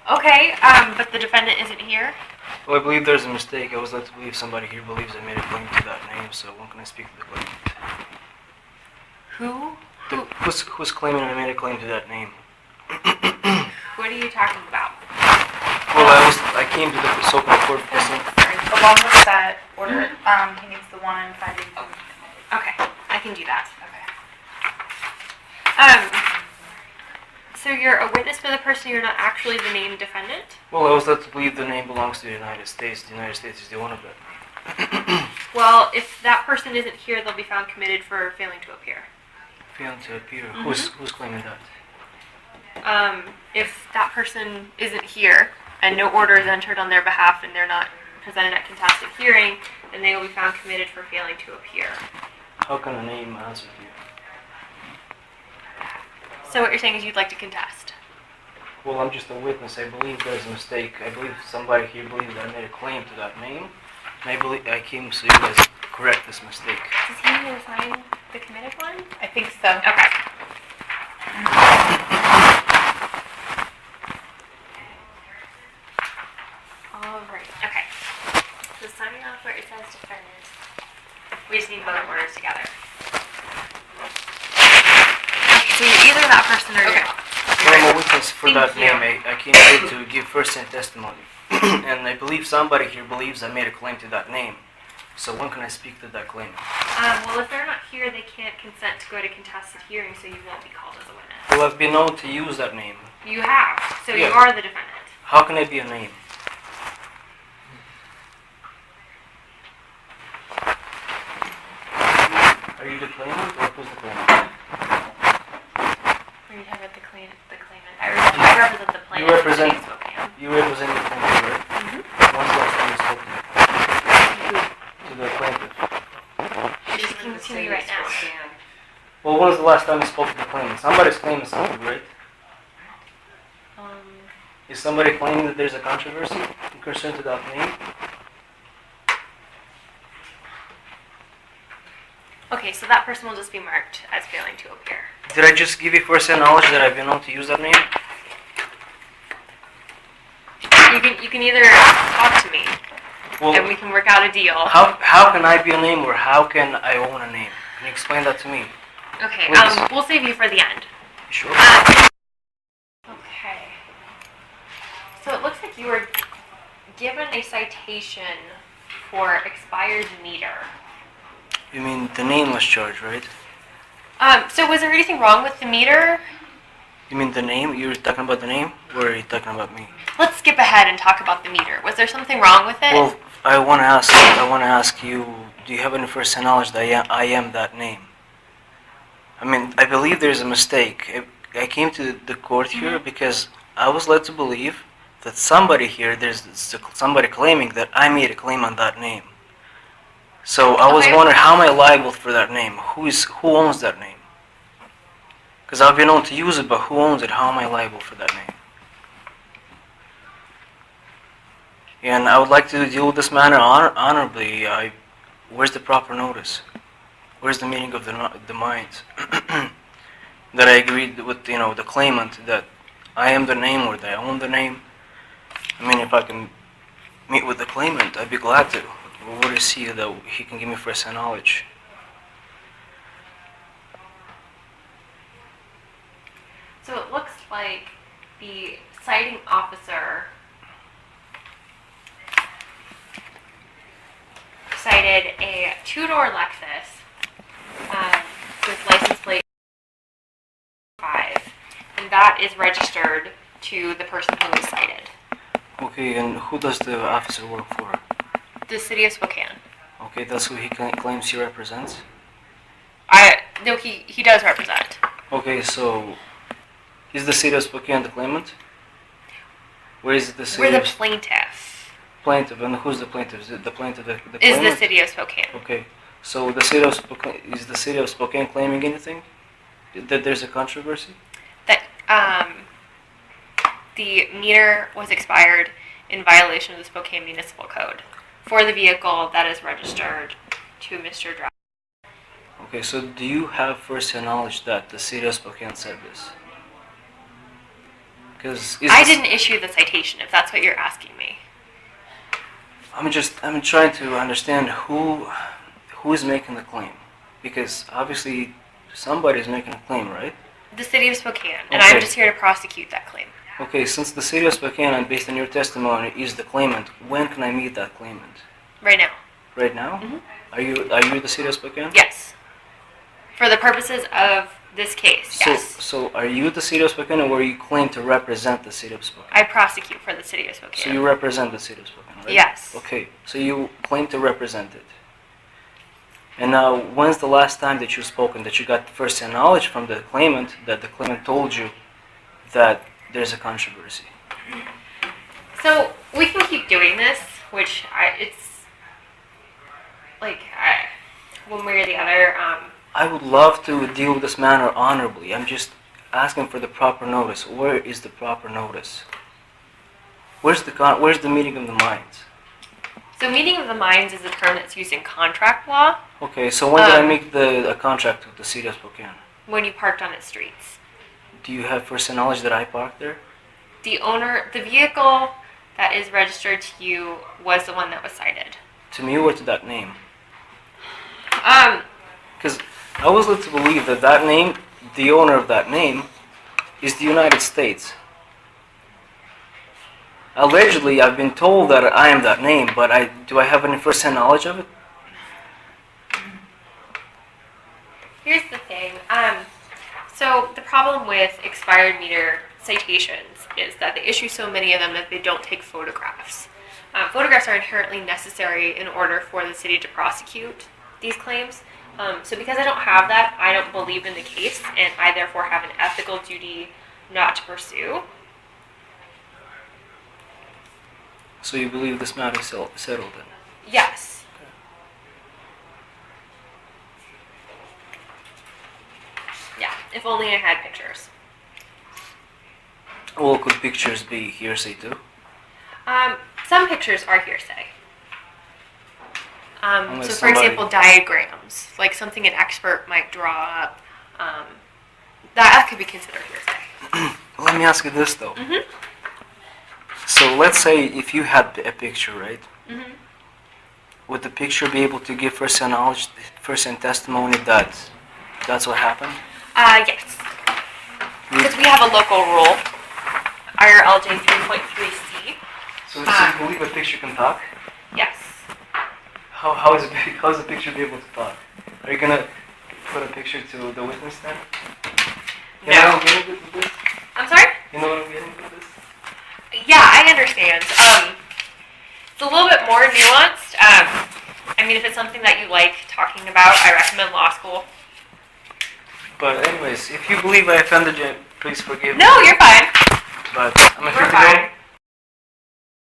Okay, but the defendant isn't here? Well, I believe there's a mistake. I was led to believe somebody here believes I made a claim to that name, so when can I speak to the claimant? Who? Who's claiming I made a claim to that name? What are you talking about? Well, I came to the so-called court person. Along with that order, he needs the one finding. Okay, I can do that. Okay. So you're a witness for the person, you're not actually the named defendant? Well, I was led to believe the name belongs to the United States. The United States is the owner of that name. Well, if that person isn't here, they'll be found committed for failing to appear. Failing to appear? Mm-hmm. Who's claiming that? If that person isn't here and no order is entered on their behalf and they're not presented at contested hearing, then they will be found committed for failing to appear. How can a name answer to you? So what you're saying is you'd like to contest? Well, I'm just a witness. I believe there's a mistake. I believe somebody here believes I made a claim to that name. And I came so you guys correct this mistake. Does he need to sign the committed one? I think so. Okay. Alright, okay. So signing off where it says defendant. We just need both orders together. So you're either that person or you're not. Well, I'm a witness for that name. I came here to give first-hand testimony. And I believe somebody here believes I made a claim to that name. So when can I speak to that claimant? Well, if they're not here, they can't consent to go to contested hearing, so you won't be called as a witness. Well, I've been known to use that name. You have, so Yeah. you are the defendant. How can I be a name? Are you the claimant or who's the claimant? Are you talking about the claimant? I represent the plaintiff. You represent- in Spokane. You represent the plaintiff, right? Mm-hmm. When's the last time you spoke to the plaintiff? She's speaking to me right now. Well, when was the last time you spoke to the claimant? Somebody's claiming something, right? Is somebody claiming that there's a controversy in concern to that name? Okay, so that person will just be marked as failing to appear. Did I just give you first-hand knowledge that I've been known to use that name? You can either talk to me, Well, and we can work out a deal. how can I be a name or how can I own a name? Can you explain that to me? Okay, Please. we'll save you for the end. Sure. Okay. So it looks like you were given a citation for expired meter. You mean the name was charged, right? So was there anything wrong with the meter? You mean the name? You were talking about the name? Or are you talking about me? Let's skip ahead and talk about the meter. Was there something wrong with it? Well, I want to ask you, do you have any first-hand knowledge that I am that name? I mean, I believe there's a mistake. I came to the court here because I was led to believe that somebody here, there's somebody claiming that I made a claim on that name. So I was wondering, how am I liable for that name? Who owns that name? Because I've been known to use it, but who owns it? How am I liable for that name? And I would like to deal with this matter honorably. Where's the proper notice? Where's the meeting of the minds? That I agreed with, the claimant that I am the name or that I own the name. I mean, if I can meet with the claimant, I'd be glad to. What is he that he can give me first-hand knowledge? So it looks like the citing officer cited a two-door Lexus with license plate 5, and that is registered to the person who was cited. Okay, and who does the officer work for? The city of Spokane. Okay, that's who he claims he represents? No, he does represent. Okay, so is the city of Spokane the claimant? Where is the city? We're the of plaintiff. Plaintiff, and who's the plaintiff? Is it the plaintiff the Is claimant? the city of Spokane. Okay, so the city of Spokane, is the city of Spokane claiming anything? That there's a controversy? That the meter was expired in violation of the Spokane Municipal Code for the vehicle that is registered to Mr. Driver. Okay, so do you have first-hand knowledge that the city of Spokane said this? Because I didn't issue the citation, if that's what you're asking me. I'm trying to understand who is making the claim, because obviously somebody's making a claim, right? The city of Spokane, and Okay. I'm just here to prosecute that claim. Okay, since the city of Spokane, and based on your testimony, is the claimant, when can I meet that claimant? Right now. Right now? Mhm. Are you the city of Spokane? Yes. For the purposes of this case, yes. So are you the city of Spokane, or you claim to represent the city of Spokane? I prosecute for the city of Spokane. So you represent the city of Spokane, right? Yes. Okay, so you claim to represent it. And now, when's the last time that you've spoken, that you got first-hand knowledge from the claimant, that the claimant told you that there's a controversy? So we can keep doing this, which it's like one way or the other. I would love to deal with this matter honorably. I'm just asking for the proper notice. Where is the proper notice? Where's the meeting of the minds? So meeting of the minds is a term that's used in contract law Okay, so when did I make a contract with the city of Spokane? when you parked on its streets. Do you have first-hand knowledge that I parked there? The vehicle that is registered to you was the one that was cited. To me or to that name? Um, Because I was led to believe that that name, the owner of that name, is the United States. Allegedly, I've been told that I am that name, but do I have any first-hand knowledge of it? Here's the thing. So the problem with expired meter citations is that they issue so many of them that they don't take photographs. Photographs are inherently necessary in order for the city to prosecute these claims. So because I don't have that, I don't believe in the case, and I therefore have an ethical duty not to pursue. So you believe this matter is settled then? Yes. Yeah, if only I had pictures. Well, could pictures be hearsay too? Some pictures are hearsay. Unless So, for somebody- example, diagrams, like something an expert might draw up, that could be considered hearsay. Let me ask you this though. Mhm. So let's say if you had a picture, right? Mhm. Would the picture be able to give first-hand knowledge, first-hand testimony that that's what happened? Yes. Because we have a local rule, IRLJ 3.3C. So you believe a picture can talk? Yes. How is the picture be able to talk? Are you gonna put a picture to the witness then? You know what I'm getting with this? I'm sorry? You know what I'm getting with this? Yeah, I understand. It's a little bit more nuanced. I mean, if it's something that you like talking about, I recommend law school. But anyways, if you believe I offended you, please forgive me. No, you're fine. But I'm We're afraid to fine. go.